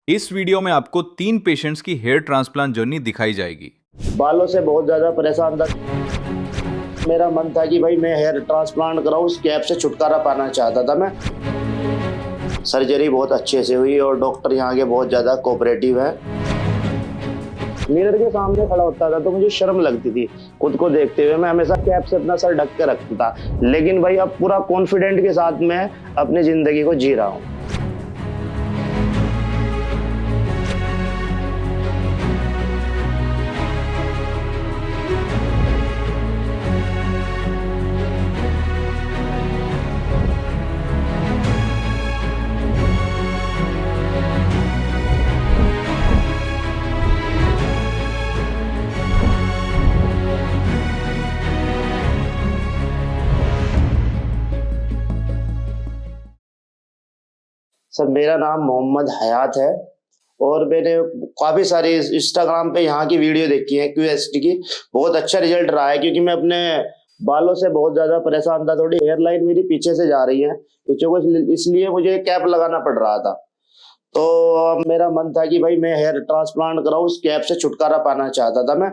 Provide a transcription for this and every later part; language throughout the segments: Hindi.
इस वीडियो में आपको 3 पेशेंट्स की हेयर ट्रांसप्लांट जर्नी दिखाई जाएगी। बालों से बहुत ज़्यादा परेशान था। मेरा मन था कि भाई मैं हेयर ट्रांसप्लांट कराऊं, उस कैप से छुटकारा पाना चाहता था मैं। सर्जरी बहुत अच्छे से हुई और डॉक्टर यहाँ के बहुत ज़्यादा कोऑपरेटिव है। मिरर के सामने खड़ा होता था तो मुझे शर्म लगती थी खुद को देखते हुए। मैं हमेशा कैप से अपना सर ढक के रखता था, लेकिन भाई अब पूरा कॉन्फिडेंट के साथ मैं अपनी ज़िंदगी को जी रहा हूँ। सर, मेरा नाम मोहम्मद हयात है और मैंने काफ़ी सारी इंस्टाग्राम पे यहाँ की वीडियो देखी है क्यूएसटी की। बहुत अच्छा रिजल्ट रहा है क्योंकि मैं अपने बालों से बहुत ज़्यादा परेशान था। थोड़ी हेयर लाइन मेरी पीछे से जा रही है पीछे को, इसलिए मुझे कैप लगाना पड़ रहा था। तो मेरा मन था कि भाई मैं हेयर ट्रांसप्लांट कराऊं, उस कैप से छुटकारा पाना चाहता था मैं।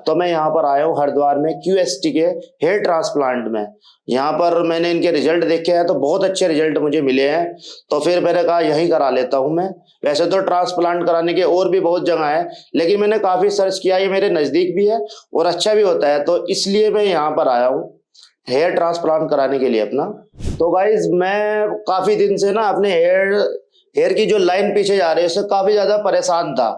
तो मैं यहाँ पर आया हूँ हरिद्वार में क्यूएसटी के हेयर ट्रांसप्लांट में। यहाँ पर मैंने इनके रिजल्ट देखे हैं तो बहुत अच्छे रिजल्ट मुझे मिले हैं, तो फिर मैंने कहा यही करा लेता हूँ मैं। वैसे तो ट्रांसप्लांट कराने के और भी बहुत जगह है, लेकिन मैंने काफ़ी सर्च किया, ये मेरे नज़दीक भी है और अच्छा भी होता है, तो इसलिए मैं यहाँ पर आया हूँ हेयर ट्रांसप्लांट कराने के लिए अपना। तो गाइज मैं काफ़ी दिन से ना अपने हेयर की जो लाइन पीछे जा रही है उससे काफी ज्यादा परेशान था।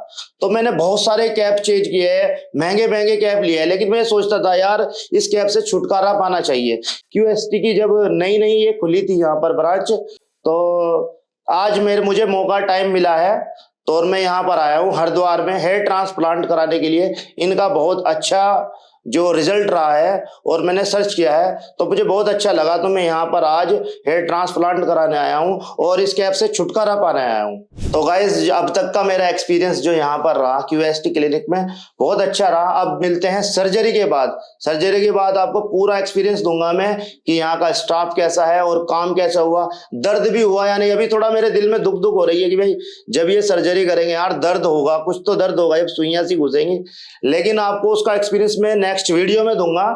तो मैंने बहुत सारे कैप चेंज किए हैं, महंगे महंगे कैप लिए हैं, लेकिन मैं सोचता था यार इस कैप से छुटकारा पाना चाहिए। क्यूएसटी की जब नई नई ये खुली थी यहाँ पर ब्रांच, तो आज मुझे मौका टाइम मिला है, तो और मैं यहाँ पर आया हूँ हरिद्वार में हेयर ट्रांसप्लांट कराने के लिए। इनका बहुत अच्छा जो रिजल्ट रहा है और मैंने सर्च किया है तो मुझे बहुत अच्छा लगा, तो मैं यहाँ पर आज हेयर ट्रांसप्लांट कराने आया हूँ और इस कैप से छुटकारा पाने आया हूँ। तो गाइज अब तक का मेरा एक्सपीरियंस जो यहाँ पर रहा क्यूएसटी क्लिनिक में बहुत अच्छा रहा। अब मिलते हैं सर्जरी के बाद। सर्जरी के बाद आपको पूरा एक्सपीरियंस दूंगा मैं कि यहाँ का स्टाफ कैसा है और काम कैसा हुआ, दर्द भी हुआ या नहीं। अभी थोड़ा मेरे दिल में दुख दुख हो रही है कि भाई जब ये सर्जरी करेंगे यार दर्द होगा, कुछ तो दर्द होगा, जब सुइयां सी घुसेंगी, लेकिन आपको उसका एक्सपीरियंस मैं नेक्स्ट वीडियो में दूंगा।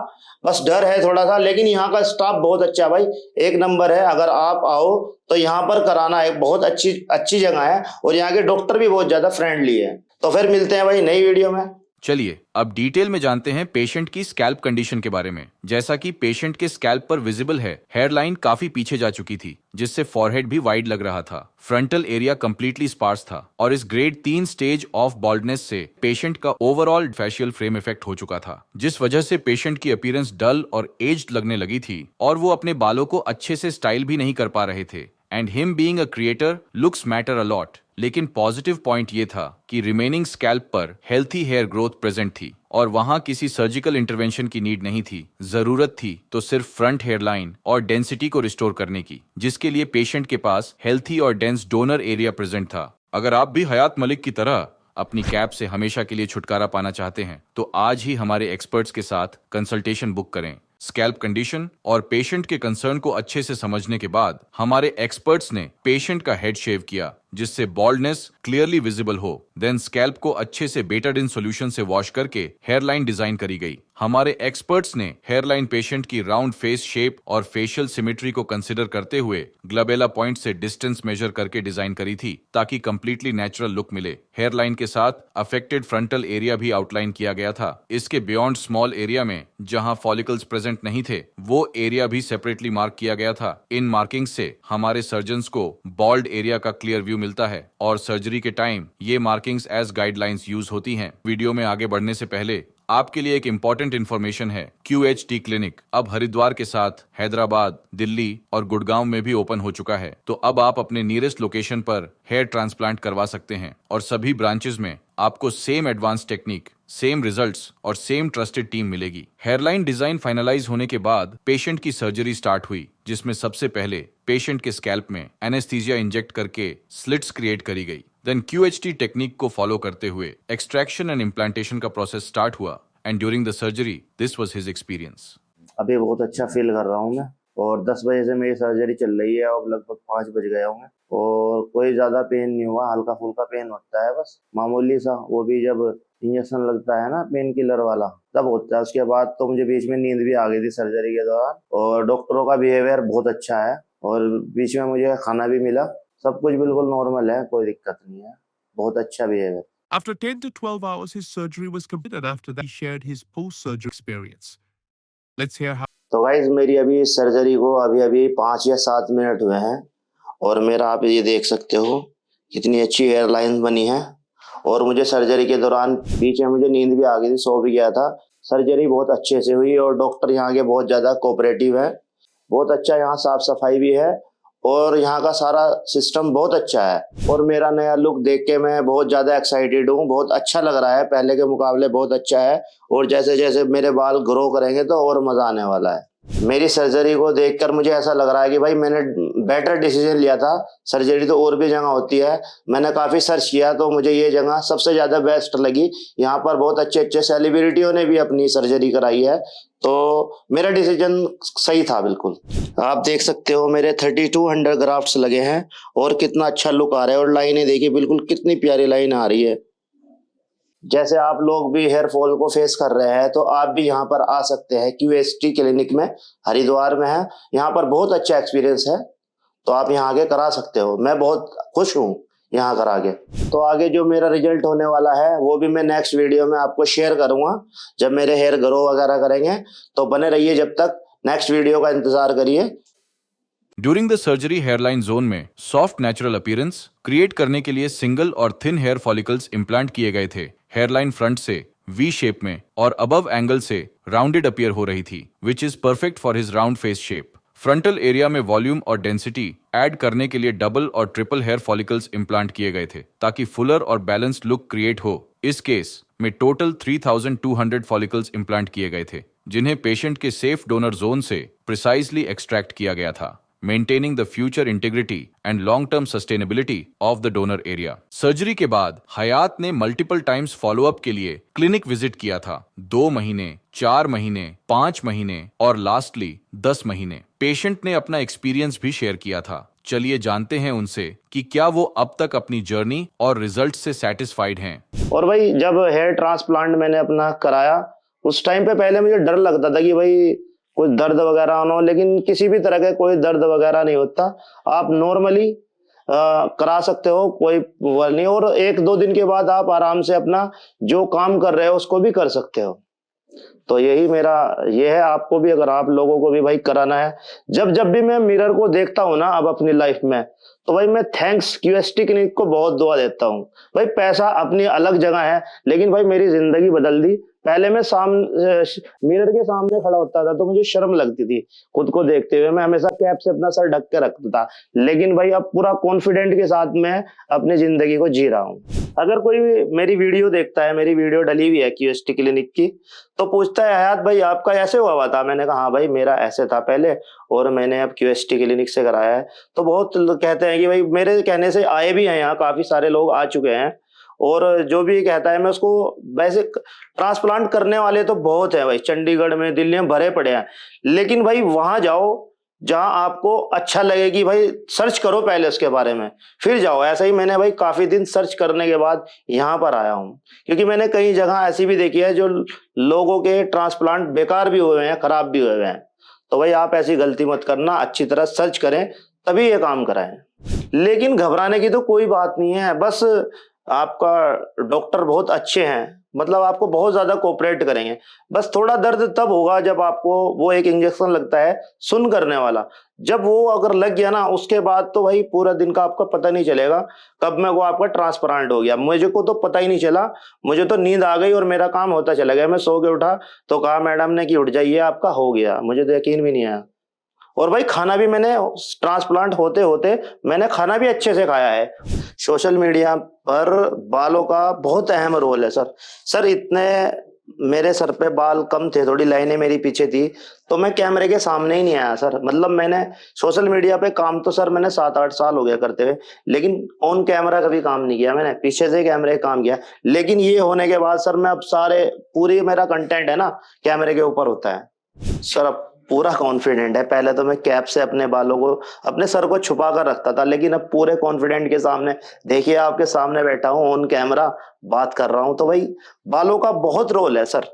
बस डर है थोड़ा सा, लेकिन यहाँ का स्टाफ बहुत अच्छा है भाई, एक नंबर है। अगर आप आओ तो यहाँ पर कराना एक बहुत अच्छी अच्छी जगह है और यहाँ के डॉक्टर भी बहुत ज्यादा फ्रेंडली है। तो फिर मिलते हैं भाई नई वीडियो में। चलिए अब डिटेल में जानते हैं पेशेंट की स्कैल्प कंडीशन के बारे में। जैसा कि पेशेंट के स्कैल्प पर विजिबल है, हेयर लाइन काफी पीछे जा चुकी थी, जिससे फॉरहेड भी वाइड लग रहा था। फ्रंटल एरिया कंप्लीटली स्पार्स था और इस ग्रेड 3 स्टेज ऑफ बॉल्डनेस से पेशेंट का ओवरऑल फेशियल फ्रेम इफेक्ट हो चुका था, जिस वजह से पेशेंट की अपीयरेंस डल और एज्ड लगने लगी थी और वो अपने बालों को अच्छे से स्टाइल भी नहीं कर पा रहे थे। And him being a creator looks matter a lot. लेकिन पॉजिटिव पॉइंट ये था कि रिमेनिंग स्कैल्प पर हेल्थी हेयर ग्रोथ प्रेजेंट थी और वहां किसी सर्जिकल इंटरवेंशन की नीड नहीं थी। जरूरत थी तो सिर्फ फ्रंट हेयर लाइन और डेंसिटी को रिस्टोर करने की, जिसके लिए पेशेंट के पास हेल्थी और डेंस डोनर एरिया प्रेजेंट था। अगर आप भी हयात मलिक की तरह अपनी कैप से हमेशा के लिए छुटकारा पाना चाहते हैं तो आज ही हमारे एक्सपर्ट्स के साथ कंसल्टेशन बुक करें। स्कैल्प कंडीशन और पेशेंट के कंसर्न को अच्छे से समझने के बाद हमारे एक्सपर्ट्स ने पेशेंट का हेड शेव किया, जिससे बॉल्डनेस क्लियरली विजिबल हो। देन स्कैल्प को अच्छे से बेटाडिन सॉल्यूशन से वॉश करके हेयरलाइन डिजाइन करी गई। हमारे एक्सपर्ट्स ने हेयरलाइन पेशेंट की राउंड फेस शेप और फेशियल सिमेट्री को कंसिडर करते हुए ग्लबेला पॉइंट से डिस्टेंस मेजर करके डिजाइन करी थी, ताकि कंप्लीटली नेचुरल लुक मिले। हेयरलाइन के साथ अफेक्टेड फ्रंटल एरिया भी आउटलाइन किया गया था। इसके बियॉन्ड स्मॉल एरिया में जहां फॉलिकल्स प्रेजेंट नहीं थे, वो एरिया भी सेपरेटली मार्क किया गया था। इन मार्किंग से हमारे सर्जन्स को बॉल्ड एरिया का क्लियर व्यू मिलता है और सर्जरी के टाइम ये मार्किंग्स एज गाइडलाइंस यूज होती हैं। वीडियो में आगे बढ़ने से पहले आपके लिए एक इंपॉर्टेंट इन्फॉर्मेशन है। क्यूएचटी क्लिनिक अब हरिद्वार के साथ हैदराबाद, दिल्ली और गुड़गांव में भी ओपन हो चुका है, तो अब आप अपने नियरेस्ट लोकेशन पर हेयर ट्रांसप्लांट करवा सकते हैं और सभी ब्रांचेस में आपको same advance technique, same results और सेम ट्रस्टेड टीम मिलेगी। हेयरलाइन डिजाइन फाइनलाइज होने के बाद पेशेंट की सर्जरी स्टार्ट हुई, जिसमें सबसे पहले पेशेंट के स्कैल्प में एनेस्थीसिया इंजेक्ट करके स्लिट्स क्रिएट करी गई। देन क्यूएचटी टेक्निक को फॉलो करते हुए एक्सट्रैक्शन एंड इम्प्लांटेशन का प्रोसेस स्टार्ट हुआ and during the surgery this was his experience. अभी बहुत अच्छा फील कर रहा हूँ मैं और 10 बजे से मेरी सर्जरी चल रही है और लगभग 5 बज गया हूँ मैं और कोई ज़्यादा पेन नहीं हुआ, हल्का फुल्का पेन होता है बस मामूली सा, वो भी जब इंजेक्शन लगता है ना पेन किलर वाला तब होता है। उसके बाद तो मुझे बीच में नींद भी आ गई थी सर्जरी के दौरान, और डॉक्टरों का बिहेवियर बहुत अच्छा है, और बीच में मुझे खाना भी मिला, सब कुछ बिल्कुल नॉर्मल है, कोई दिक्कत नहीं है, बहुत अच्छा behaviour. After 10 to 12 hours, his surgery was completed. After that, he shared his post-surgery experience. Let's hear how. तो गाइज मेरी अभी सर्जरी को अभी अभी 5 या 7 मिनट हुए हैं, और मेरा आप ये देख सकते हो कितनी अच्छी हेयर लाइन बनी है, और मुझे सर्जरी के दौरान बीच में मुझे नींद भी आ गई थी, सो भी गया था। सर्जरी बहुत अच्छे से हुई, और डॉक्टर यहाँ के बहुत ज़्यादा कोऑपरेटिव है, बहुत अच्छा यहाँ साफ सफाई भी है, और यहाँ का सारा सिस्टम बहुत अच्छा है। और मेरा नया लुक देख के मैं बहुत ज़्यादा एक्साइटेड हूँ, बहुत अच्छा लग रहा है, पहले के मुकाबले बहुत अच्छा है, और जैसे जैसे मेरे बाल ग्रो करेंगे तो और मज़ा आने वाला है। मेरी सर्जरी को देखकर मुझे ऐसा लग रहा है कि भाई मैंने बेटर डिसीजन लिया था। सर्जरी तो और भी जगह होती है, मैंने काफ़ी सर्च किया तो मुझे ये जगह सबसे ज़्यादा बेस्ट लगी। यहाँ पर बहुत अच्छे अच्छे सेलिब्रिटियों ने भी अपनी सर्जरी कराई है, तो मेरा डिसीजन सही था बिल्कुल। आप देख सकते हो मेरे 3200 ग्राफ्ट्स लगे हैं, और कितना अच्छा लुक आ रहा है, और लाइनें देखिए बिल्कुल कितनी प्यारी लाइन आ रही है। जैसे आप लोग भी हेयर फॉल को फेस कर रहे हैं तो आप भी यहाँ पर आ सकते हैं, QST क्लिनिक में, हरिद्वार में है। यहाँ पर बहुत अच्छा एक्सपीरियंस है, तो आप यहाँ आके करा सकते हो। मैं बहुत खुश हूँ यहाँ करा के। तो आगे जो मेरा रिजल्ट होने वाला है वो भी मैं नेक्स्ट वीडियो में आपको शेयर करूँगा, जब मेरे हेयर ग्रो वगैरह करेंगे। तो बने रहिए, जब तक नेक्स्ट वीडियो का इंतजार करिए। During the surgery hairline zone में सॉफ्ट नेचुरल अपीयरेंस क्रिएट करने के लिए सिंगल और थिन हेयर फॉलिकल्स इम्प्लांट किए गए थे। हेयरलाइन फ्रंट से वी शेप में और अबव एंगल से राउंडेड अपीयर हो रही थी, which is perfect for his round face shape. Frontal area में वॉल्यूम और डेंसिटी ऐड करने के लिए डबल और ट्रिपल हेयर फॉलिकल्स इम्प्लांट किए गए थे, ताकि फुलर और बैलेंस्ड लुक क्रिएट हो। इस केस में टोटल 3200 फॉलिकल्स इम्प्लांट किए गए थे, जिन्हें पेशेंट के सेफ डोनर जोन से प्रिसाइजली एक्सट्रैक्ट किया गया था, maintaining the future integrity and long-term sustainability of the donor area. Surgery के बाद हयात ने मल्टीपल टाइम्स फॉलोअप के लिए क्लिनिक विजिट किया था, 2 महीने, 4 महीने, 5 महीने और लास्टली 10 महीने। पेशेंट ने अपना एक्सपीरियंस भी शेयर किया था। चलिए जानते हैं उनसे कि क्या वो अब तक अपनी जर्नी और रिजल्ट से सेटिस्फाइड हैं। और भाई जब हेयर ट्रांसप्लांट मैंने अपना कराया, उस टाइम पे पहले मुझे डर लगता था कि भाई कुछ दर्द वगैरह ना हो, लेकिन किसी भी तरह का कोई दर्द वगैरह नहीं होता। आप नॉर्मली करा सकते हो, कोई वो नहीं, और 1-2 दिन के बाद आप आराम से अपना जो काम कर रहे हो उसको भी कर सकते हो। तो यही मेरा ये है, आपको भी, अगर आप लोगों को भी भाई कराना है। जब जब भी मैं मिरर को देखता हूँ ना अब अपनी लाइफ में, तो भाई मैं थैंक्स QST क्लिनिक को बहुत दुआ देता हूँ। भाई पैसा अपनी अलग जगह है, लेकिन भाई मेरी जिंदगी बदल दी। पहले मैं मिरर के सामने खड़ा होता था तो मुझे शर्म लगती थी खुद को देखते हुए, मैं हमेशा कैप से अपना सर ढक के रखता था, लेकिन भाई अब पूरा कॉन्फिडेंट के साथ मैं अपनी जिंदगी को जी रहा हूँ। अगर कोई मेरी वीडियो देखता है, मेरी वीडियो डली हुई है QST क्लिनिक की, तो पूछता है हयात भाई आपका ऐसे हुआ था? मैंने कहा हाँ भाई मेरा ऐसे था पहले, और मैंने अब QST क्लिनिक से कराया है। तो बहुत लोग कहते हैं कि भाई, मेरे कहने से आए भी हैं, यहाँ काफी सारे लोग आ चुके हैं, और जो भी कहता है मैं उसको, वैसे ट्रांसप्लांट करने वाले तो बहुत है भाई, चंडीगढ़ में, दिल्ली में भरे पड़े हैं, लेकिन भाई वहां जाओ जहां आपको अच्छा लगे कि भाई सर्च करो पहले उसके बारे में, फिर जाओ। ऐसा ही मैंने भाई काफी दिन सर्च करने के बाद यहाँ पर आया हूँ, क्योंकि मैंने कई जगह ऐसी भी देखी है जो लोगों के ट्रांसप्लांट बेकार भी हुए हैं, खराब भी हुए हैं। तो भाई आप ऐसी गलती मत करना, अच्छी तरह सर्च करें तभी ये काम कराएं। लेकिन घबराने की तो कोई बात नहीं है, बस आपका डॉक्टर बहुत अच्छे हैं, मतलब आपको बहुत ज्यादा कोऑपरेट करेंगे। बस थोड़ा दर्द तब होगा जब आपको वो एक इंजेक्शन लगता है सुन करने वाला, जब वो अगर लग गया ना, उसके बाद तो भाई पूरा दिन का आपका पता नहीं चलेगा कब में वो आपका ट्रांसप्लांट हो गया। मुझे को तो पता ही नहीं चला, मुझे तो नींद आ गई और मेरा काम होता चला गया। मैं सो के उठा तो कहा मैडम ने कि उठ जाइए आपका हो गया, मुझे तो यकीन भी नहीं आया। और भाई खाना भी मैंने ट्रांसप्लांट होते होते मैंने खाना भी अच्छे से खाया है। सोशल मीडिया पर बालों का बहुत अहम रोल है सर इतने मेरे सर पे बाल कम थे, थोड़ी लाइनें मेरी पीछे थी, तो मैं कैमरे के सामने ही नहीं आया सर। मतलब मैंने सोशल मीडिया पे काम तो सर मैंने 7-8 साल हो गया करते हुए, लेकिन ऑन कैमरा कभी काम नहीं किया, मैंने पीछे से कैमरे का काम किया। लेकिन ये होने के बाद सर मैं अब पूरी मेरा कंटेंट है ना कैमरे के ऊपर होता है सर। अब पूरा कॉन्फिडेंट है। पहले तो मैं कैप से अपने बालों को, अपने सर को छुपा कर रखता था, लेकिन अब पूरे कॉन्फिडेंट के सामने, देखिए आपके सामने बैठा हूँ, ऑन कैमरा बात कर रहा हूँ, तो भाई बालों का बहुत रोल है सर।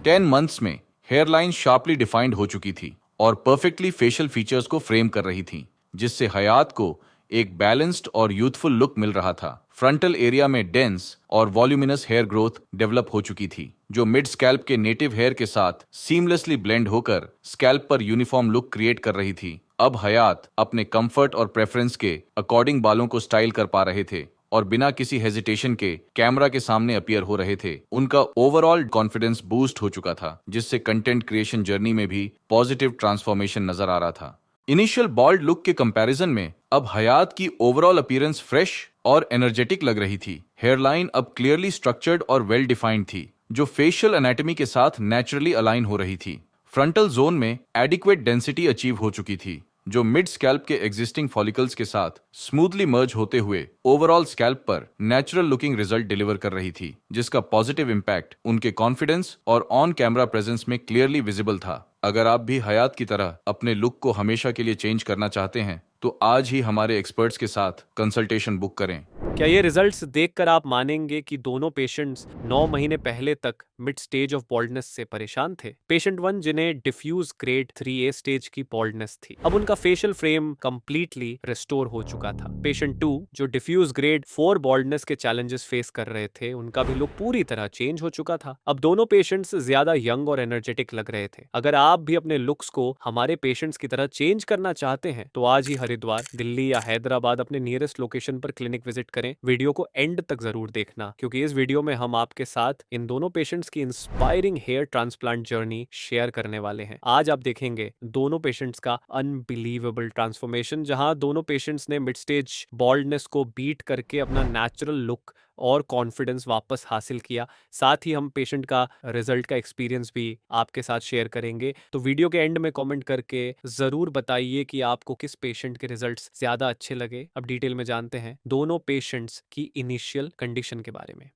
टेन मंथ्स में हेयरलाइन शार्पली डिफाइंड हो चुकी थी और परफेक्टली फेशियल फीचर्स को फ्रेम कर रही थी, जिससे हयात को एक बैलेंस्ड और यूथफुल लुक मिल रहा था। फ्रंटल एरिया में डेंस और वॉल्यूमिनस हेयर ग्रोथ डेवलप हो चुकी थी, जो मिड स्कैल्प के नेटिव हेयर के साथ सीमलेसली ब्लेंड होकर स्कैल्प पर यूनिफॉर्म लुक क्रिएट कर रही थी। अब हयात अपने कंफर्ट और प्रेफरेंस के अकॉर्डिंग बालों को स्टाइल कर पा रहे थे और बिना किसी हेजिटेशन के कैमरा के सामने अपीयर हो रहे थे। उनका ओवरऑल कॉन्फिडेंस बूस्ट हो चुका था, जिससे कंटेंट क्रिएशन जर्नी में भी पॉजिटिव ट्रांसफॉर्मेशन नजर आ रहा था। इनिशियल बॉल्ड लुक के कंपैरिजन में अब हयात की ओवरऑल अपीयरेंस फ्रेश और एनर्जेटिक लग रही थी। हेयरलाइन अब क्लियरली स्ट्रक्चर्ड और वेल डिफाइंड थी, जो फेशियल एनाटॉमी के साथ नेचुरली अलाइन हो रही थी। फ्रंटल जोन में एडिक्वेट डेंसिटी अचीव हो चुकी थी, जो मिड स्कैल्प के एग्जिस्टिंग फॉलिकल्स के साथ स्मूथली मर्ज होते हुए ओवरऑल स्कैल्प पर नेचुरल लुकिंग रिजल्ट डिलीवर कर रही थी, जिसका पॉजिटिव इम्पैक्ट उनके कॉन्फिडेंस और ऑन कैमरा प्रेजेंस में क्लियरली विजिबल था। अगर आप भी हयात की तरह अपने लुक को हमेशा के लिए चेंज करना चाहते हैं तो आज ही हमारे एक्सपर्ट्स के साथ कंसल्टेशन बुक करें। क्या ये रिजल्ट्स देखकर आप मानेंगे कि दोनों पेशेंट्स 9 महीने पहले तक मिड स्टेज ऑफ बॉल्डनेस से परेशान थे? पेशेंट 1 जिन्हें डिफ्यूज ग्रेड 3A स्टेज की बॉल्डनेस थी, अब उनका फेशियल फ्रेम कंप्लीटली रिस्टोर हो चुका था। पेशेंट 2 जो डिफ्यूज ग्रेड 4 बॉल्डनेस के चैलेंजेस फेस कर रहे थे, उनका भी लुक पूरी तरह चेंज हो चुका था। अब दोनों पेशेंट्स ज्यादा यंग और एनर्जेटिक लग रहे थे। अगर आप भी अपने लुक्स को हमारे पेशेंट्स की तरह चेंज करना चाहते हैं तो आज ही हरिद्वार, दिल्ली या हैदराबाद अपने नियरेस्ट लोकेशन पर क्लिनिक विजिट करें। वीडियो को एंड तक जरूर देखना, क्योंकि इस वीडियो में हम आपके साथ इन दोनों पेशेंट्स की inspiring hair transplant journey share करने वाले हैं। आज आप देखेंगे दोनों पेशेंट्स का अनबिलीवेबल ट्रांसफॉर्मेशन, जहां दोनों पेशेंट्स ने मिड स्टेज बॉल्डनेस को बीट करके अपना नेचुरल लुक और कॉन्फिडेंस वापस हासिल किया। साथ ही हम पेशेंट का रिजल्ट का एक्सपीरियंस भी आपके साथ शेयर करेंगे। तो वीडियो के एंड में कमेंट करके जरूर बताइए कि आपको किस पेशेंट के रिजल्ट्स ज्यादा अच्छे लगे। अब डिटेल में जानते हैं दोनों पेशेंट्स की इनिशियल कंडीशन के बारे में।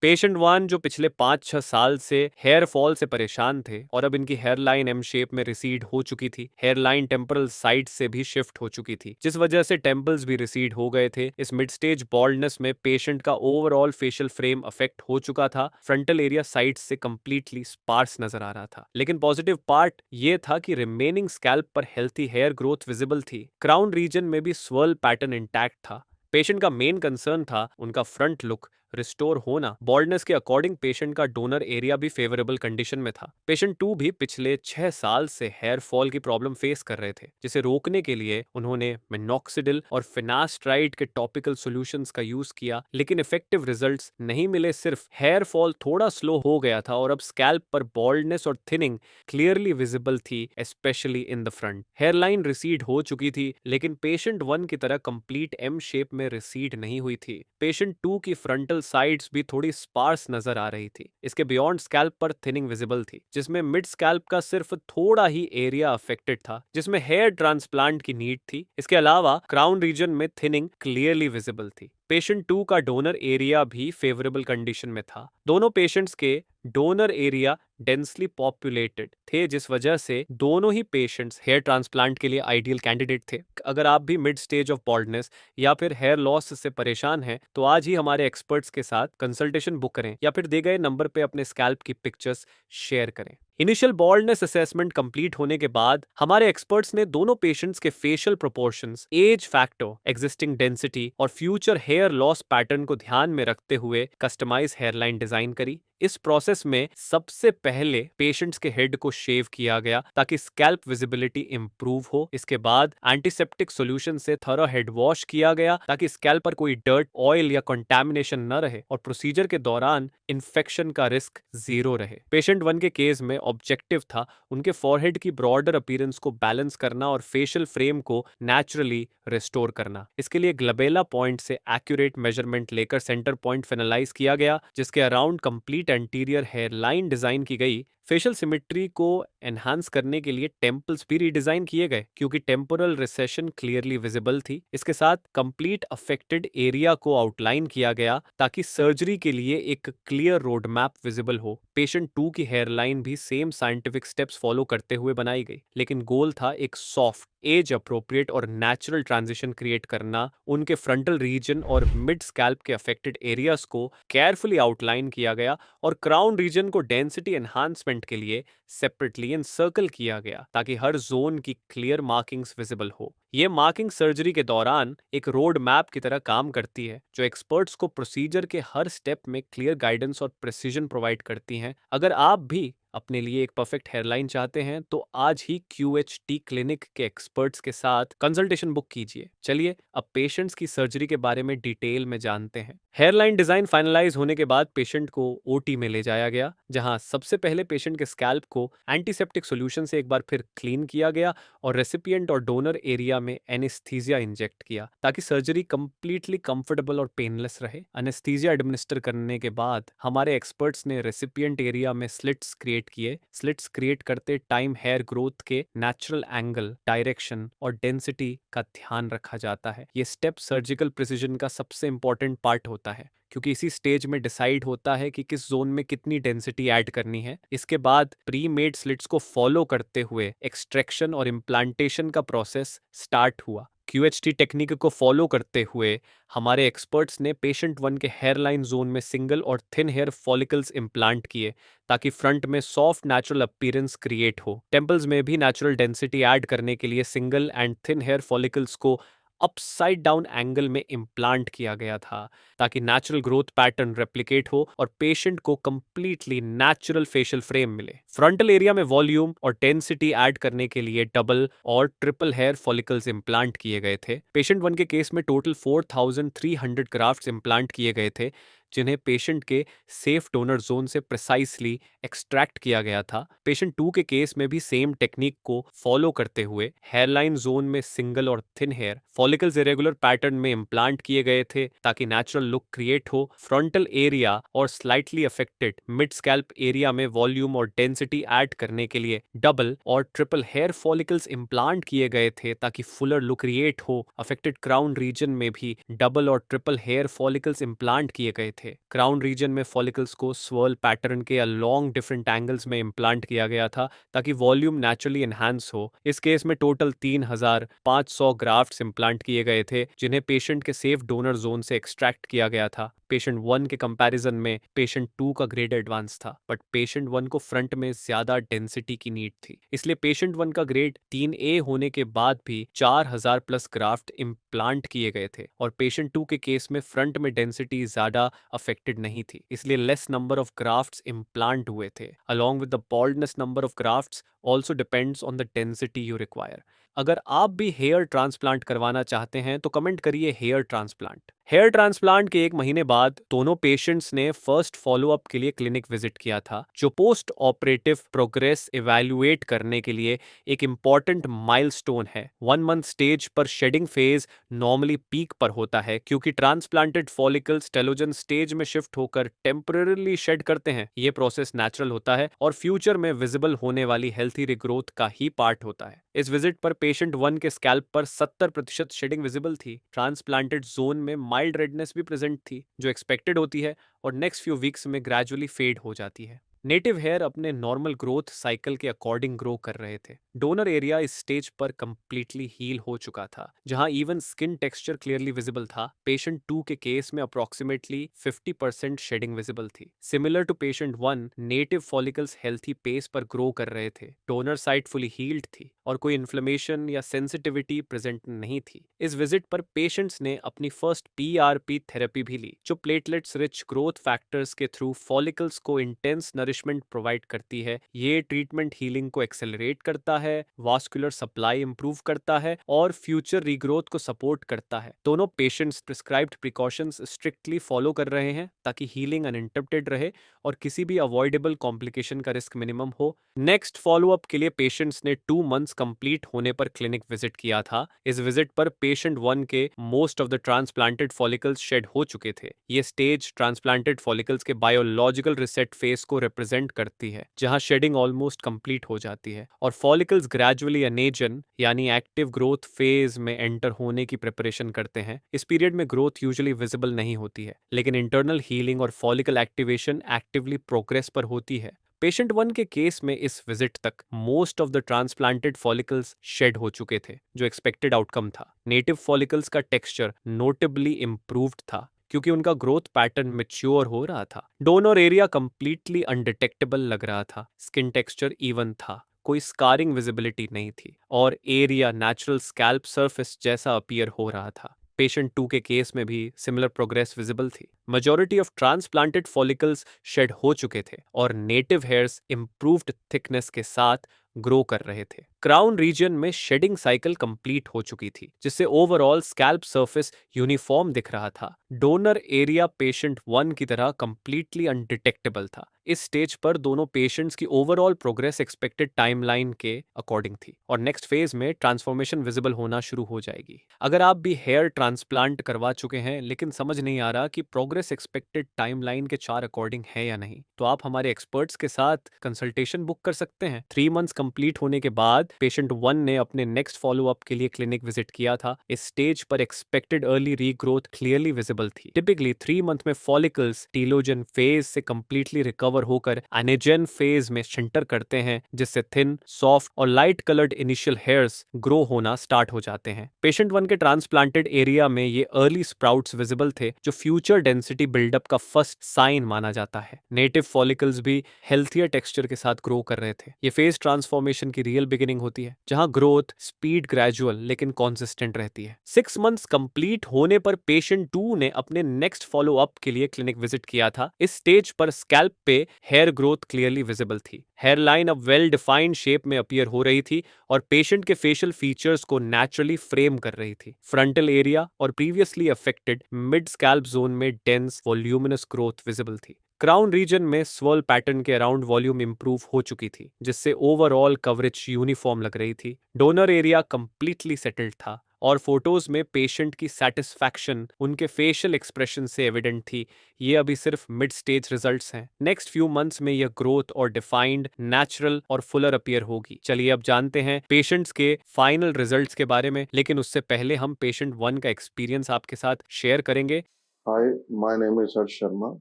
पेशेंट 1 जो पिछले 5-6 साल से हेयर फॉल से परेशान थे और अब इनकी हेयर लाइन एम शेप में रिसीड हो चुकी थी। हेयर लाइन टेम्परल साइड से भी शिफ्ट हो चुकी थी, जिस वजह से टेम्पल्स भी रिसीड हो गए थे। इस मिड स्टेज बॉल्डनेस में पेशेंट का ओवरऑल फेशियल फ्रेम अफेक्ट हो चुका था। फ्रंटल एरिया साइड से कंप्लीटली स्पार्स नजर आ रहा था, लेकिन पॉजिटिव पार्ट ये था कि रिमेनिंग स्कैल्प पर हेल्थी हेयर ग्रोथ विजिबल थी। क्राउन रीजन में भी स्वर्ल पैटर्न इंटैक्ट था। पेशेंट का मेन कंसर्न था उनका फ्रंट लुक रिस्टोर होना। बॉल्डनेस के अकॉर्डिंग पेशेंट का डोनर एरिया भी फेवरेबल कंडीशन में था। पेशेंट 2 भी पिछले 6 साल से हेयर फॉल की प्रॉब्लम फेस कर रहे थे, जिसे रोकने के लिए उन्होंने मिनॉक्सिडिल और फिनास्ट्राइड के टॉपिकल सॉल्यूशंस का यूज किया, लेकिन इफेक्टिव रिजल्ट्स नहीं मिले। सिर्फ हेयर फॉल थोड़ा स्लो हो गया था और अब स्कैल्प पर बॉल्डनेस और थिनिंग क्लियरली विजिबल थी, specially in the front. Hair line recede हो चुकी थी, लेकिन पेशेंट 1 की तरह कंप्लीट एम शेप में रिसीड नहीं हुई थी। पेशेंट 2 की फ्रंटल साइड्स भी थोड़ी स्पार्स नजर आ रही थी। इसके बियॉन्ड स्कैल्प पर थिनिंग विजिबल थी, जिसमें मिड स्कैल्प का सिर्फ थोड़ा ही एरिया अफेक्टेड था, जिसमें हेयर ट्रांसप्लांट की नीड थी। इसके अलावा क्राउन रीजन में थिनिंग क्लियरली विजिबल थी। पेशेंट 2 का डोनर एरिया भी फेवरेबल कंडीशन में था। दोनों पेशेंट्स के डोनर एरिया डेंसली पॉपुलेटेड थे, जिस वजह से दोनों ही पेशेंट्स हेयर ट्रांसप्लांट के लिए आइडियल कैंडिडेट थे। अगर आप भी मिड स्टेज ऑफ बॉल्डनेस या फिर हेयर लॉस से परेशान हैं तो आज ही हमारे एक्सपर्ट्स के साथ कंसल्टेशन बुक करें या फिर दिए गए नंबर पे अपने स्कैल्प की पिक्चर्स शेयर करें। इनिशियल बॉल्डनेस असेसमेंट कंप्लीट होने के बाद हमारे एक्सपर्ट्स ने दोनों पेशेंट्स के facial proportions, age factor, existing density और फ्यूचर हेयर लॉस पैटर्न को ध्यान में रखते हुए कस्टमाइज हेयरलाइन डिजाइन करी। इस प्रोसेस में सबसे पहले पेशेंट्स के हेड को शेव किया गया ताकि स्कैल्प विजिबिलिटी इंप्रूव हो। इसके बाद एंटीसेप्टिक सॉल्यूशन से थरो हेड वॉश किया गया ताकि स्कैल्प पर कोई डर्ट, ऑयल या कंटामिनेशन न रहे और प्रोसीजर के दौरान इन्फेक्शन का रिस्क 0 रहे। पेशेंट 1 के केस में ऑब्जेक्टिव था उनके फॉरहेड की ब्रॉडर अपीयरेंस को बैलेंस करना और फेशियल फ्रेम को नेचुरली रिस्टोर करना। इसके लिए ग्लबेला पॉइंट से एक्यूरेट मेजरमेंट लेकर सेंटर पॉइंट फाइनलाइज किया गया, जिसके around complete anterior hair line design की गई फेशियल सिमेट्री को एनहांस करने के लिए टेम्पल्स भी रीडिजाइन किए गए क्योंकि टेम्पोरल रिसेशन क्लियरली विजिबल थी। इसके साथ कंप्लीट अफेक्टेड एरिया को आउटलाइन किया गया ताकि सर्जरी के लिए एक क्लियर रोड मैप विजिबल हो। पेशेंट 2 की हेयरलाइन भी सेम साइंटिफिक स्टेप्स फॉलो करते हुए बनाई गई, लेकिन गोल था एक सॉफ्ट, एज अप्रोप्रिएट और नेचुरल ट्रांजिशन क्रिएट करना। उनके फ्रंटल रीजन और मिड स्कैल्प के अफेक्टेड एरियाज को केयरफुली आउटलाइन किया गया और क्राउन रीजन को डेंसिटी एनहांसमेंट के लिए सेपरेटली एनसर्कल किया गया ताकि हर जोन की क्लियर मार्किंग्स विजिबल हो। ये मार्किंग सर्जरी के दौरान एक रोड मैप की तरह काम करती है जो एक्सपर्ट्स को प्रोसीजर के हर स्टेप में क्लियर गाइडेंस और प्रिसीजन प्रोवाइड करती हैं। अगर आप भी अपने लिए एक परफेक्ट हेयरलाइन चाहते हैं तो आज ही QHT क्लिनिक के एक्सपर्ट्स के साथ कंसल्टेशन बुक कीजिए। चलिए अब पेशेंट्स की सर्जरी के बारे में डिटेल में जानते हैं। हेयरलाइन डिजाइन फाइनलाइज होने के बाद पेशेंट को OT में ले जाया गया, जहां सबसे पहले पेशेंट के स्कैल्प को एंटीसेप्टिक सोल्यूशन से एक बार फिर क्लीन किया गया और रेसिपिएंट और डोनर एरिया में एनेस्थीसिया इंजेक्ट किया ताकि सर्जरी कंप्लीटली कंफर्टेबल और पेनलेस रहे। एनेस्थीसिया एडमिनिस्टर करने के बाद हमारे एक्सपर्ट्स ने रेसिपिएंट एरिया में स्लिट्स क्रिएट किए। स्लिट्स क्रिएट करते टाइम हेयर ग्रोथ के नेचुरल एंगल, डायरेक्शन और डेंसिटी का ध्यान रखा जाता है। ये स्टेप सर्जिकल प्रिसीजन का सबसे इंपॉर्टेंट पार्ट होता है क्योंकि इसी स्टेज में डिसाइड होता है कि किस जोन में कितनी डेंसिटी ऐड करनी है। इसके बाद प्री मेड स्लिट्स को फॉलो करते हुए एक्सट्रैक्शन और इम्प्लांटेशन का प्रोसेस स्टार्ट हुआ। QHT टेक्निक को फॉलो करते हुए हमारे एक्सपर्ट्स ने पेशेंट 1 के हेयरलाइन जोन में सिंगल और थिन हेयर फॉलिकल्स इम्प्लांट किए ताकि फ्रंट में सॉफ्ट नेचुरल अपीयरेंस क्रिएट हो। टेम्पल्स में भी नेचुरल डेंसिटी ऐड करने के लिए single and thin hair follicles को अपसाइड डाउन एंगल में इम्प्लांट किया गया था ताकि नेचुरल ग्रोथ पैटर्न रेप्लिकेट हो और पेशेंट को कंप्लीटली नेचुरल फेशियल फ्रेम मिले। फ्रंटल एरिया में वॉल्यूम और डेंसिटी ऐड करने के लिए डबल और ट्रिपल हेयर फॉलिकल्स इम्प्लांट किए गए थे। पेशेंट 1 के केस में टोटल 4300 ग्राफ्ट्स इम्प्लांट किए गए थे जिन्हें पेशेंट के सेफ डोनर जोन से प्रिसाइसली एक्सट्रैक्ट किया गया था। पेशेंट 2 के केस में भी सेम टेक्निक को फॉलो करते हुए हेयरलाइन जोन में सिंगल और thin hair follicles irregular pattern में इम्प्लांट किए गए थे ताकि नेचुरल लुक क्रिएट हो। फ्रंटल एरिया और slightly affected mid scalp area में वॉल्यूम और डेंसिटी ऐड करने के लिए डबल और ट्रिपल हेयर फॉलिकल्स इम्प्लांट किए गए थे ताकि फुलर लुक क्रिएट हो। अफेक्टेड क्राउन रीजन में भी डबल और ट्रिपल हेयर फॉलिकल्स इम्प्लांट किए गए थे। क्राउन रीजन में फॉलिकल्स को स्वर्ल पैटर्न के अलोंग डिफरेंट एंगल्स में इम्प्लांट किया गया था ताकि वॉल्यूम नेचुरली एनहांस हो। इस केस में टोटल 3500 ग्राफ्ट्स इम्प्लांट किए गए थे जिन्हें पेशेंट के सेफ डोनर जोन से एक्सट्रैक्ट किया गया था। पेशेंट 1 के कंपैरिजन में पेशेंट 2 का ग्रेड एडवांस था, बट पेशेंट 1 को फ्रंट में ज्यादा डेंसिटी की नीड थी, इसलिए पेशेंट 1 का ग्रेड 3A होने के बाद भी 4000 प्लस ग्राफ्ट इम्प्लांट किए गए थे और पेशेंट 2 के केस में फ्रंट में डेंसिटी ज्यादा अफेक्टेड नहीं थी, इसलिए less number of grafts implant हुए थे। Along with the baldness, number of grafts also depends on the density you require. अगर आप भी हेयर ट्रांसप्लांट करवाना चाहते हैं तो कमेंट करिए हेयर ट्रांसप्लांट। हेयर ट्रांसप्लांट के 1 महीने बाद दोनों पेशेंट्स ने फर्स्ट फॉलोअप के लिए क्लिनिक विजिट किया था, जो पोस्ट ऑपरेटिव प्रोग्रेस इवैल्यूएट करने के लिए एक इंपॉर्टेंट माइलस्टोन है। 1 मंथ स्टेज पर शेडिंग फेज नॉर्मली पीक पर होता है क्योंकि ट्रांसप्लांटेड फॉलिकल्स टेलोजन स्टेज में शिफ्ट होकर टेम्पररीली शेड करते हैं। ये प्रोसेस नेचुरल होता है और फ्यूचर में विजिबल होने वाली हेल्थी रिग्रोथ का ही पार्ट होता है। इस विजिट पर पेशेंट 1 के स्कैल्प पर 70% शेडिंग विजिबल थी। ट्रांसप्लांटेड जोन में माइल्ड रेडनेस भी प्रेजेंट थी जो एक्सपेक्टेड होती है और नेक्स्ट फ्यू वीक्स में ग्रेजुअली फेड हो जाती है। नेटिव हेयर अपने नॉर्मल ग्रोथ साइकिल के अकॉर्डिंग ग्रो कर रहे थे। डोनर एरिया इस स्टेज पर कंप्लीटली हील हो चुका था, जहां even skin texture clearly visible था। पेशेंट 2 के केस में अप्रोक्सीमेटली 50% शेडिंग विजिबल थी। Similar to patient 1, native follicles healthy pace पर ग्रो कर रहे थे। डोनर साइट फुली हील्ड थी और कोई इन्फ्लेमेशन या सेंसिटिविटी प्रेजेंट नहीं थी। इस विजिट पर पेशेंट्स ने अपनी फर्स्ट PRP थेरेपी भी ली, जो प्लेटलेट्स रिच ग्रोथ फैक्टर्स के थ्रू फॉलिकल्स को इंटेंस नरिशमेंट प्रोवाइड करती है। ये ट्रीटमेंट हीलिंग को एक्सेलरेट करता है, वास्कुलर सप्लाई इंप्रूव करता है और फ्यूचर रीग्रोथ को सपोर्ट करता है। दोनों patients prescribed precautions strictly follow कर रहे हैं ताकि हीलिंग अनइंटरप्टेड रहे और किसी भी अवॉइडेबल कॉम्प्लिकेशन का रिस्क मिनिमम हो। नेक्स्ट फॉलोअप के लिए पेशेंट्स ने 2 मंथ्स कंप्लीट होने पर क्लिनिक विजिट किया था। इस विजिट पर पेशेंट 1 के most of the transplanted follicles shed हो चुके थे। ये स्टेज ट्रांसप्लांटेड फॉलिकल्स के बायोलॉजिकल रिसेट फेस को रिप्रेजेंट रिप्रेजेंट करती है, जहां शेडिंग ऑलमोस्ट कंप्लीट हो जाती है और फॉलिकल्स ग्रेजुअली अनेजन यानी एक्टिव ग्रोथ फेज में एंटर होने की प्रिपरेशन करते हैं। इस पीरियड में ग्रोथ यूजुअली विजिबल नहीं होती है, लेकिन इंटरनल हीलिंग और फॉलिकल एक्टिवेशन एक्टिवली प्रोग्रेस पर होती है। पेशेंट 1 के केस में इस विजिट तक most of the transplanted follicles shed हो चुके थे, जो एक्सपेक्टेड आउटकम था। नेटिव फॉलिकल्स का टेक्सचर नोटेबली इम्प्रूव्ड था क्योंकि उनका ग्रोथ पैटर्न मैच्योर हो रहा था। डोनर एरिया कंप्लीटली अनडिटेक्टेबल लग रहा था, स्किन टेक्सचर इवन था, कोई स्कारिंग विजिबिलिटी नहीं थी और एरिया नेचुरल स्कैल्प सरफेस जैसा अपीयर हो रहा था। पेशेंट 2 के केस में भी सिमिलर प्रोग्रेस विजिबल थी। Majority of transplanted follicles shed हो चुके थे और नेटिव हेयर्स इंप्रूव्ड थिकनेस के साथ ग्रो कर रहे थे। क्राउन रीजन में शेडिंग साइकिल कंप्लीट हो चुकी थी, जिससे ओवरऑल स्कैल्प सरफेस यूनिफॉर्म दिख रहा था। डोनर एरिया पेशेंट 1 की तरह कंप्लीटली अनडिटेक्टेबल था। इस स्टेज पर दोनों पेशेंट्स की ओवरऑल प्रोग्रेस एक्सपेक्टेड टाइमलाइन के अकॉर्डिंग थी और नेक्स्ट फेज में ट्रांसफॉर्मेशन विजिबल होना शुरू हो जाएगी। अगर आप भी हेयर ट्रांसप्लांट करवा चुके हैं लेकिन समझ नहीं आ रहा कि प्रोग्रेस एक्सपेक्टेड टाइमलाइन के 4 अकॉर्डिंग है या नहीं, तो आप हमारे एक्सपर्ट्स के साथ कंसल्टेशन बुक कर सकते हैं। 3 मंथ्स कंप्लीट होने के बाद पेशेंट 1 ने अपने नेक्स्ट फॉलोअप के लिए क्लिनिक विजिट किया था। इस स्टेज पर expected early regrowth clearly visible थी। टिपिकली 3 मंथ में फॉलिकल्स टीलोजन फेज से कंप्लीटली रिकवर होकर एनेजन फेज में सेंटर करते हैं, जिससे थिन, सॉफ्ट और light coloured initial hairs grow होना स्टार्ट हो जाते हैं। पेशेंट 1 के ट्रांसप्लांटेड एरिया में ये अर्ली स्प्राउट्स विजिबल थे, जो फ्यूचर डेंसिटी बिल्डअप का फर्स्ट साइन माना जाता है। नेटिव फॉलिकल्स भी हेल्थियर टेक्सचर के साथ ग्रो कर रहे थे। ये फेज ट्रांसफॉर्मेशन की रियल बिगिनिंग होती है, जहां ग्रोथ स्पीड ग्रेजुअल लेकिन कॉन्सिस्टेंट रहती है। 6 मंथ्स कंप्लीट होने पर पेशेंट 2 ने अपने नेक्स्ट फॉलो अप के लिए क्लिनिक विजिट किया था। इस स्टेज पर स्कैल्प पे हेयर ग्रोथ क्लियरली विजिबल थी। हेयर लाइन अब वेल डिफाइंड शेप में अपीयर हो रही थी और पेशेंट के फेशियल फीचर्स को नेचुरली फ्रेम कर रही थी। फ्रंटल एरिया और previously affected mid scalp zone में डेंस वॉल्यूमिनस ग्रोथ विजिबल थी। क्राउन रीजन में स्वर्ल पैटर्न के अराउंड वॉल्यूम इंप्रूव हो चुकी थी, जिससे ओवरऑल कवरेज यूनिफॉर्म लग रही थी। डोनर एरिया कंप्लीटली सेटल्ड था और फोटोज में पेशेंट की सेटिस्फैक्शन उनके फेशियल एक्सप्रेशन से एविडेंट थी। ये अभी सिर्फ मिड स्टेज रिजल्ट्स हैं। नेक्स्ट फ्यू मंथ्स में यह ग्रोथ और डिफाइंड, नेचुरल और फुलर अपीयर होगी। चलिए अब जानते हैं पेशेंट्स के फाइनल रिजल्ट्स के बारे में, लेकिन उससे पहले हम पेशेंट 1 का एक्सपीरियंस आपके साथ शेयर करेंगे। हाय, माय नेम इज हर्ष शर्मा।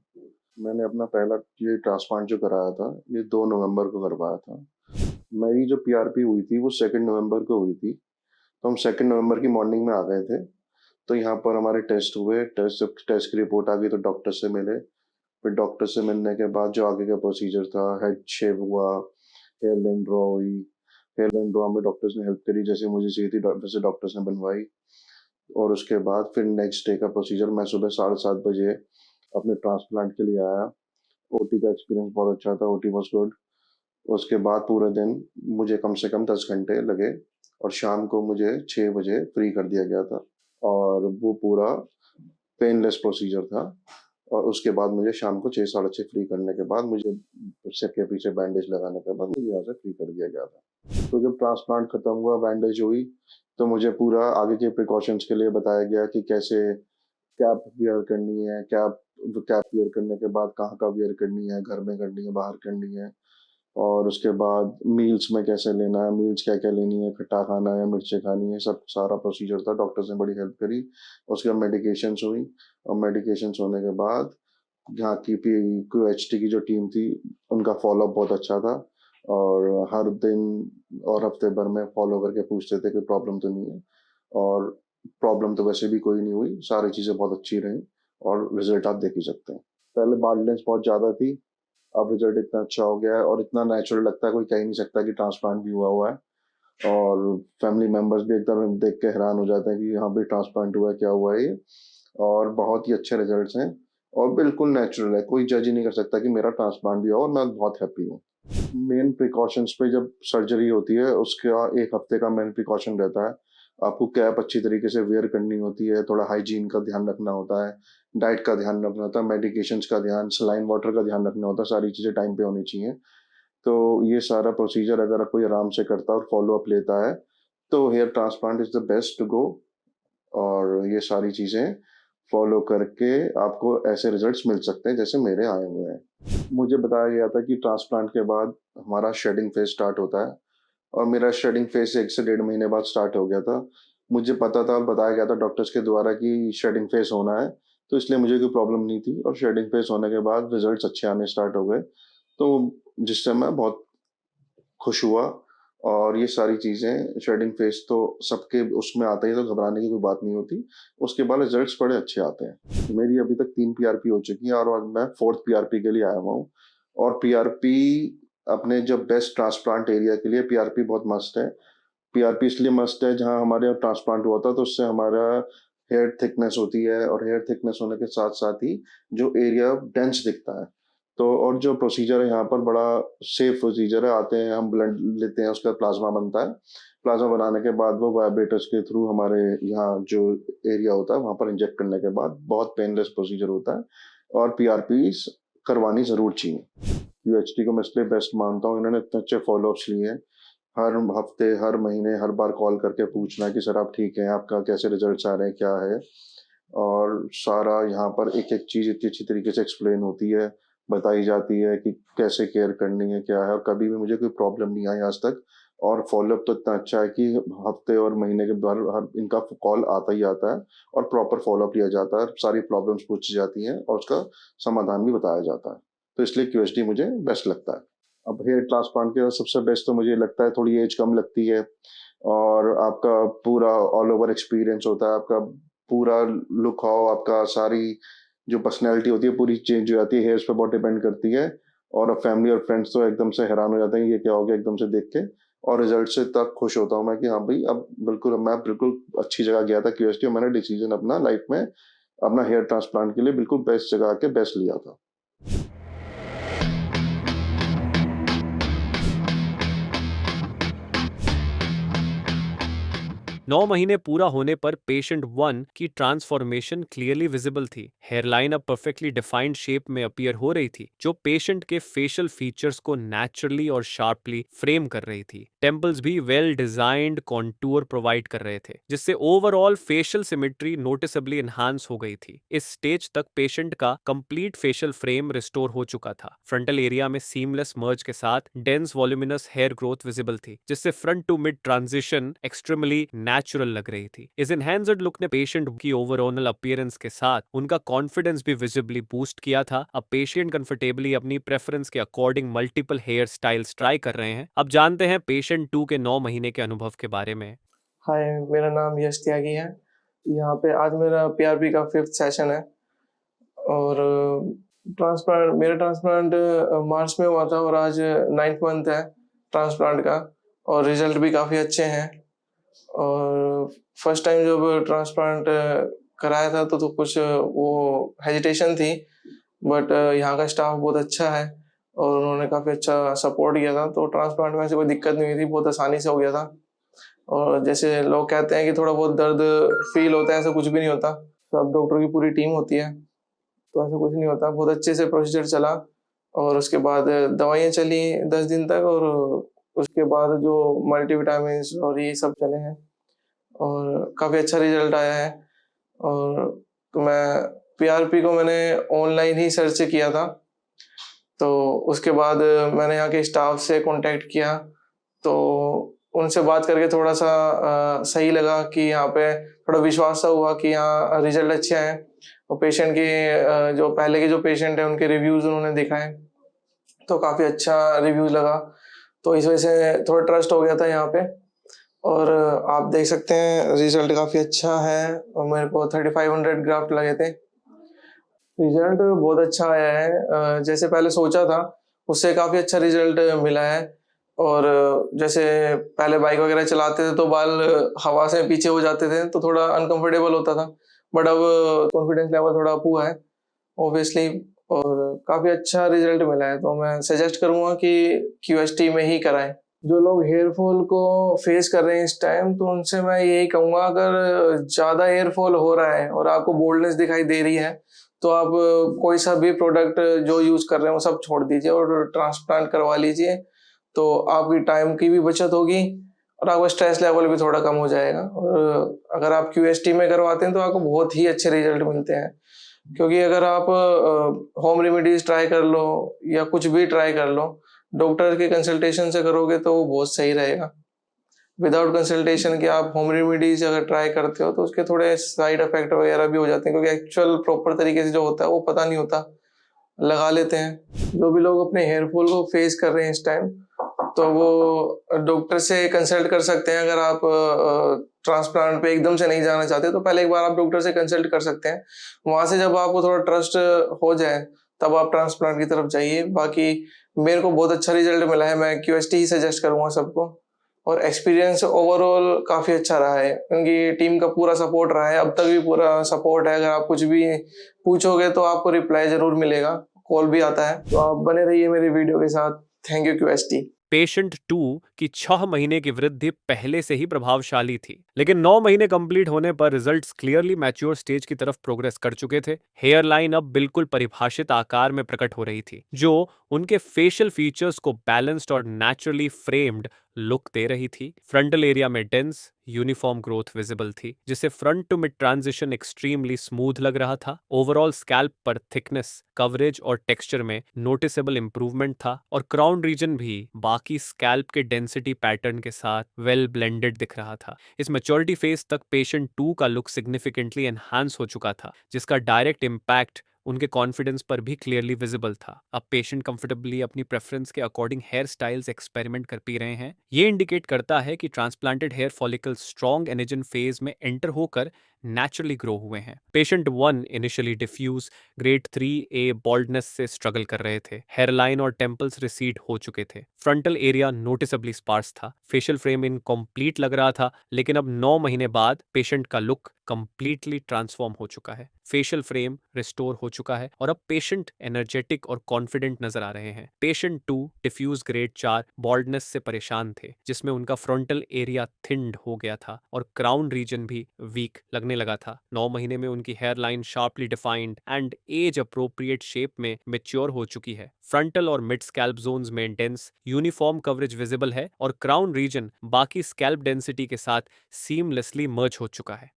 मैंने अपना पहला ये ट्रांसप्लांट जो कराया था, ये 2 नवंबर को करवाया था। मेरी जो पीआरपी हुई थी वो 2 नवंबर को हुई थी। तो हम 2 नवंबर की मॉर्निंग में आ गए थे। तो यहाँ पर हमारे टेस्ट हुए। टेस्ट की रिपोर्ट आ गई तो डॉक्टर से मिले। फिर डॉक्टर से मिलने के बाद जो आगे का प्रोसीजर था, हेड शेव हुआ, हेयर लाइन ड्रॉ हुई। हेयर लाइन ड्रॉ में डॉक्टर्स ने हेल्प करी, जैसे मुझे चाहिए थी वैसे डॉक्टर्स ने बनवाई। और उसके बाद फिर नेक्स्ट डे का प्रोसीजर, मैं सुबह 7:30 बजे अपने ट्रांसप्लांट के लिए आया। ओटी का एक्सपीरियंस बहुत अच्छा था, ओटी वॉज गुड। उसके बाद पूरे दिन मुझे कम से कम 10 घंटे लगे और शाम को मुझे 6 बजे फ्री कर दिया गया था और वो पूरा पेनलेस प्रोसीजर था। और उसके बाद मुझे शाम को 6 साढ़े 6 फ्री करने के बाद मुझे सिर के पीछे बैंडेज लगाने के बाद मुझे यहाँ से फ्री कर दिया गया था। तो जब ट्रांसप्लांट खत्म हुआ, बैंडेज हुई, तो मुझे पूरा आगे के प्रिकॉशंस के लिए बताया गया कि कैसे कैप वियर करनी है, कैप वियर करने के बाद कहाँ का वियर करनी है, घर में करनी है, बाहर करनी है, और उसके बाद मील्स में कैसे लेना है, मील्स क्या क्या लेनी है, खट्टा खाना है, मिर्चें खानी है, सब सारा प्रोसीजर था। डॉक्टर्स ने बड़ी हेल्प करी। उसके बाद मेडिकेशंस हुई और मेडिकेशंस होने के बाद यहाँ की QHT की जो टीम थी उनका फॉलोअप बहुत अच्छा था और हर दिन और हफ्ते भर में फॉलो करके पूछते थे कोई प्रॉब्लम तो नहीं है। और प्रॉब्लम तो वैसे भी कोई नहीं हुई, सारी चीज़ें बहुत अच्छी रही और रिजल्ट आप देख ही सकते हैं। पहले बाल लेंस बहुत ज़्यादा थी, अब रिजल्ट इतना अच्छा हो गया है और इतना नेचुरल लगता है, कोई कह ही नहीं सकता कि ट्रांसप्लांट भी हुआ है। और फैमिली मेम्बर्स भी एकदम देख के हैरान हो जाते हैं कि यहाँ भी ट्रांसप्लांट हुआ है, क्या हुआ है ये। और बहुत ही अच्छे रिजल्ट्स हैं और बिल्कुल नेचुरल है, कोई जज ही नहीं कर सकता कि मेरा ट्रांसप्लांट भी हुआ और मैं बहुत हैप्पी हूँ। मेन प्रिकॉशंस पे जब सर्जरी होती है उसका 1 हफ्ते का मेन प्रिकॉशन रहता है। आपको कैप अच्छी तरीके से वेयर करनी होती है, थोड़ा हाइजीन का ध्यान रखना होता है, डाइट का ध्यान रखना होता है, मेडिकेशंस का ध्यान, सलाइन वाटर का ध्यान रखना होता है, सारी चीज़ें टाइम पे होनी चाहिए। तो ये सारा प्रोसीजर अगर कोई आराम से करता है और फॉलो अप लेता है तो hair transplant is the best to go. और ये सारी चीज़ें फॉलो करके आपको ऐसे रिजल्ट्स मिल सकते हैं जैसे मेरे आए हुए हैं। मुझे बताया गया था कि ट्रांसप्लांट के बाद हमारा शेडिंग फेज स्टार्ट होता है, और मेरा शेडिंग फेज 1 से 1.5 महीने बाद स्टार्ट हो गया था। मुझे पता था और बताया गया था डॉक्टर्स के द्वारा कि शेडिंग फेज होना है, तो इसलिए मुझे कोई प्रॉब्लम नहीं थी, और शेडिंग फेज होने के बाद रिजल्ट्स अच्छे आने स्टार्ट हो गए, तो जिससे मैं बहुत खुश हुआ। और ये सारी चीज़ें, शेडिंग फेज तो सबके उसमें आता ही है, तो घबराने की कोई बात नहीं होती। उसके बाद रिजल्ट्स बड़े अच्छे आते हैं। मेरी अभी तक 3 पीआरपी हो चुकी हैं, और आज मैं 4th पीआरपी के लिए आया हुआ हूँ। और पीआरपी अपने जो बेस्ट ट्रांसप्लांट एरिया के लिए पीआरपी बहुत मस्त है। पीआरपी इसलिए मस्ट है, जहाँ हमारे यहाँ ट्रांसप्लांट हुआ था तो उससे हमारा हेयर थिकनेस होती है, और हेयर थिकनेस होने के साथ साथ ही जो एरिया डेंस दिखता है। तो और जो प्रोसीजर है यहाँ पर बड़ा सेफ प्रोसीजर है। आते हैं, हम ब्लड लेते हैं, उसका प्लाज्मा बनता है। प्लाज्मा बनाने के बाद वो वाइब्रेटर्स के थ्रू हमारे यहाँ जो एरिया होता है वहाँ पर इंजेक्ट करने के बाद बहुत पेनलेस प्रोसीजर होता है। और पीआरपी करवानी जरूर चाहिए। यूएचटी को मैं इसलिए बेस्ट मानता हूँ, इन्होंने इतने अच्छे फॉलोअप्स लिए हैं। हर हफ्ते, हर महीने, हर बार कॉल करके पूछना कि सर आप ठीक हैं, आपका कैसे रिजल्ट्स आ रहे हैं, क्या है। और सारा यहाँ पर एक एक चीज़ इतनी अच्छी तरीके से एक्सप्लेन होती है, बताई जाती है कि कैसे केयर करनी है, क्या है। और कभी भी मुझे कोई प्रॉब्लम नहीं आई आज तक। और फॉलोअप तो इतना अच्छा है कि हफ्ते और महीने के बाद हर इनका कॉल आता ही आता है, और प्रॉपर फॉलोअप लिया जाता है, सारी प्रॉब्लम्स पूछी जाती हैं, और उसका समाधान भी बताया जाता है। तो इसलिए क्यूएचडी मुझे बेस्ट लगता है। अब हेयर ट्रांसप्लांट के सबसे बेस्ट तो मुझे लगता है थोड़ी एज कम लगती है, और आपका पूरा ऑल ओवर एक्सपीरियंस होता है, आपका पूरा लुक हाउ, आपका सारी जो पर्सनैलिटी होती है पूरी चेंज हो जाती है। हेयर्स पे बहुत डिपेंड करती है। और अब फैमिली और फ्रेंड्स तो एकदम से हैरान हो जाते हैं, ये क्या हो गया एकदम से देख के। और रिजल्ट से तक खुश होता हूँ मैं कि हाँ भाई, अब मैं बिल्कुल अच्छी जगह गया था क्यूएसटी, और मैंने डिसीजन अपना लाइफ में अपना हेयर ट्रांसप्लांट के लिए बिल्कुल बेस्ट जगह के बेस्ट लिया था। 9 महीने पूरा होने पर पेशेंट 1 की ट्रांसफॉर्मेशन क्लियरली विजिबल थी। हेयरलाइन अब परफेक्टली डिफाइंड शेप में अपीयर हो रही थी, जो पेशेंट के फेशियल फीचर्स को नेचुरली और शार्पली फ्रेम कर रही थी। टेम्पल्स भी वेल डिजाइंड कॉन्टूर प्रोवाइड कर रहे थे, जिससे ओवरऑल फेशियल सिमेट्री नोटिसेबली एनहांस हो गई थी। इस स्टेज तक पेशेंट का कंप्लीट फेशियल फ्रेम रिस्टोर हो चुका था। फ्रंटल एरिया में सीमलेस मर्ज के साथ dense voluminous hair growth visible थी, जिससे front to mid transition extremely natural लग रही थी। इस एनहांस्ड लुक ने पेशेंट की ओवरऑल अपीयरेंस के साथ उनका कॉन्फिडेंस भी विजिबली बूस्ट किया था। अब पेशेंट कंफर्टेबली अपनी प्रेफरेंस के according multiple hair styles try कर रहे हैं। अब जानते हैं पेशेंट 2 के 9 महीने के अनुभव के बारे में। हाय, मेरा नाम यश त्यागी है। यहाँ पे आज मेरा पीआरपी का 5th सेशन है। और मेरा ट्रांसप्लांट मार्च में हुआ था, और आज 9th मंथ है ट्रांसप्लांट का, और रिजल्ट भी काफ़ी अच्छे हैं। और फर्स्ट टाइम जब ट्रांसप्लांट कराया था तो कुछ वो हेजिटेशन थी, बट यहाँ का स्टाफ बहुत अच्छा है, और उन्होंने काफ़ी अच्छा सपोर्ट किया था। तो ट्रांसप्लांट में ऐसे कोई दिक्कत नहीं हुई थी, बहुत आसानी से हो गया था। और जैसे लोग कहते हैं कि थोड़ा बहुत दर्द फील होता है, ऐसा कुछ भी नहीं होता। तो अब डॉक्टर की पूरी टीम होती है, तो ऐसा कुछ नहीं होता। बहुत अच्छे से प्रोसीजर चला, और उसके बाद दवाइयाँ चली 10 दिन तक, और उसके बाद जो मल्टीविटामिन और ये सब चले हैं, और काफ़ी अच्छा रिजल्ट आया है। और तो मैं पीआरपी को मैंने ऑनलाइन ही सर्च किया था, तो उसके बाद मैंने यहाँ के स्टाफ से कांटेक्ट किया, तो उनसे बात करके थोड़ा सा सही लगा कि यहाँ पे थोड़ा विश्वास सा हुआ कि यहाँ रिजल्ट अच्छे हैं। और पेशेंट के जो पहले के जो पेशेंट हैं उनके रिव्यूज़ उन्होंने दिखाए, तो काफ़ी अच्छा रिव्यूज़ लगा, तो इस वजह से थोड़ा ट्रस्ट हो गया था यहाँ पे। और आप देख सकते हैं रिजल्ट काफ़ी अच्छा है, और मेरे को 3500 ग्राफ्ट लगे थे। रिजल्ट बहुत अच्छा आया है, जैसे पहले सोचा था उससे काफ़ी अच्छा रिजल्ट मिला है। और जैसे पहले बाइक वगैरह चलाते थे तो बाल हवा से पीछे हो जाते थे, तो थोड़ा अनकंफर्टेबल होता था, बट अब कॉन्फिडेंस लेवल थोड़ा अप हुआ है ऑब्वियसली, और काफ़ी अच्छा रिजल्ट मिला है। तो मैं सजेस्ट करूँगा कि क्यूएसटी में ही कराएं। जो लोग हेयर फॉल को फेस कर रहे हैं इस टाइम, तो उनसे मैं यही कहूँगा, अगर ज़्यादा हेयर फॉल हो रहा है और आपको बोल्डनेस दिखाई दे रही है, तो आप कोई सा भी प्रोडक्ट जो यूज़ कर रहे हैं वो सब छोड़ दीजिए और ट्रांसप्लांट करवा लीजिए। तो आपकी टाइम की भी बचत होगी, और आपका स्ट्रेस लेवल भी थोड़ा कम हो जाएगा। और अगर आप QST में करवाते हैं तो आपको बहुत ही अच्छे रिजल्ट मिलते हैं, क्योंकि अगर आप होम रेमेडीज ट्राई कर लो या कुछ भी ट्राई कर लो, डॉक्टर के कंसल्टेशन से करोगे तो वो बहुत सही रहेगा। विदाउट कंसल्टेशन के आप होम रेमेडीज अगर ट्राई करते हो तो उसके थोड़े साइड इफेक्ट वगैरह भी हो जाते हैं, क्योंकि एक्चुअल प्रॉपर तरीके से जो होता है वो पता नहीं होता, लगा लेते हैं। जो भी लोग अपने हेयर फॉल को फेस कर रहे हैं इस टाइम, तो वो डॉक्टर से कंसल्ट कर सकते हैं। अगर आप ट्रांसप्लांट पे एकदम से नहीं जाना चाहते तो पहले एक बार आप डॉक्टर से कंसल्ट कर सकते हैं। वहां से जब आपको थोड़ा ट्रस्ट हो जाए तब आप ट्रांसप्लांट की तरफ जाइए। बाकी मेरे को बहुत अच्छा रिजल्ट मिला है, मैं QST ही सजेस्ट करूंगा सबको। और एक्सपीरियंस ओवरऑल काफी अच्छा रहा है, क्योंकि टीम का पूरा सपोर्ट रहा है, अब तक भी पूरा सपोर्ट है। अगर आप कुछ भी पूछोगे तो आपको रिप्लाई जरूर मिलेगा, कॉल भी आता है। तो आप बने रहिए मेरी वीडियो के साथ। Thank you QST। पेशेंट 2 की 6 महीने की वृद्धि पहले से ही प्रभावशाली थी, लेकिन 9 महीने कंप्लीट होने पर रिजल्ट्स क्लियरली मैच्योर स्टेज की तरफ प्रोग्रेस कर चुके थे। हेयर लाइन अब बिल्कुल परिभाषित आकार में प्रकट हो रही थी, जो उनके फेशियल फीचर्स को बैलेंस्ड और नेचुरली फ्रेम्ड लुक दे रही थी। फ्रंटल एरिया में डेंस यूनिफॉर्म ग्रोथ विजिबल थी, जिससे front to mid transition extremely smooth लग रहा था। ओवरऑल स्कैल्प पर थिकनेस, कवरेज और टेक्सचर में नोटिसेबल इंप्रूवमेंट था, और क्राउन रीजन भी बाकी स्कैल्प के डेंसिटी पैटर्न के साथ वेल ब्लेंडेड दिख रहा था। इस मैच्योरिटी फेज तक पेशेंट 2 का लुक सिग्निफिकेंटली एनहांस हो चुका था, जिसका डायरेक्ट इम्पैक्ट उनके कॉन्फिडेंस पर भी क्लियरली विजिबल था। अब पेशेंट कंफर्टेबली अपनी प्रेफरेंस के अकॉर्डिंग हेयर स्टाइल्स एक्सपेरिमेंट कर पी रहे हैं। ये इंडिकेट करता है कि transplanted hair follicle strong anagen phase में एंटर होकर नेचुरली ग्रो हुए हैं। Patient 1 initially diffuse grade 3A baldness से स्ट्रगल कर रहे थे। हेयरलाइन और टेम्पल्स रिसीड हो चुके थे। फ्रंटल एरिया नोटिसेबली स्पार्स था। फेशियल फ्रेम इनकम्प्लीट लग रहा था, लेकिन अब 9 महीने बाद पेशेंट का लुक कंप्लीटली ट्रांसफॉर्म हो चुका है। फेशियल फ्रेम रिस्टोर हो चुका है और अब पेशेंट एनर्जेटिक और कॉन्फिडेंट नजर आ रहे हैं। पेशेंट 2 डिफ्यूज ग्रेड 4 बॉल्डनेस से परेशान थे, जिसमें उनका फ्रंटल एरिया थिन्ड हो गया था और क्राउन रीजन भी वीक लगने लगा था। 9 महीने में उनकी hair line sharply defined and age appropriate shape में मैच्योर हो चुकी है। फ्रंटल और मिड स्कैल्प जोन्स में डेंस यूनिफॉर्म कवरेज विजिबल है और क्राउन रीजन बाकी स्कैल्प डेंसिटी के साथ सीमलेसली मर्ज हो चुका है।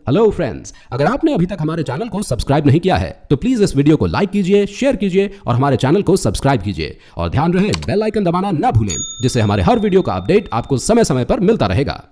हेलो फ्रेंड्स, अगर आपने अभी तक हमारे चैनल को सब्सक्राइब नहीं किया है तो प्लीज इस वीडियो को लाइक कीजिए, शेयर कीजिए और हमारे चैनल को सब्सक्राइब कीजिए। और ध्यान रहे बेल आइकन दबाना ना भूलें, जिससे हमारे हर वीडियो का अपडेट आपको समय समय पर मिलता रहेगा।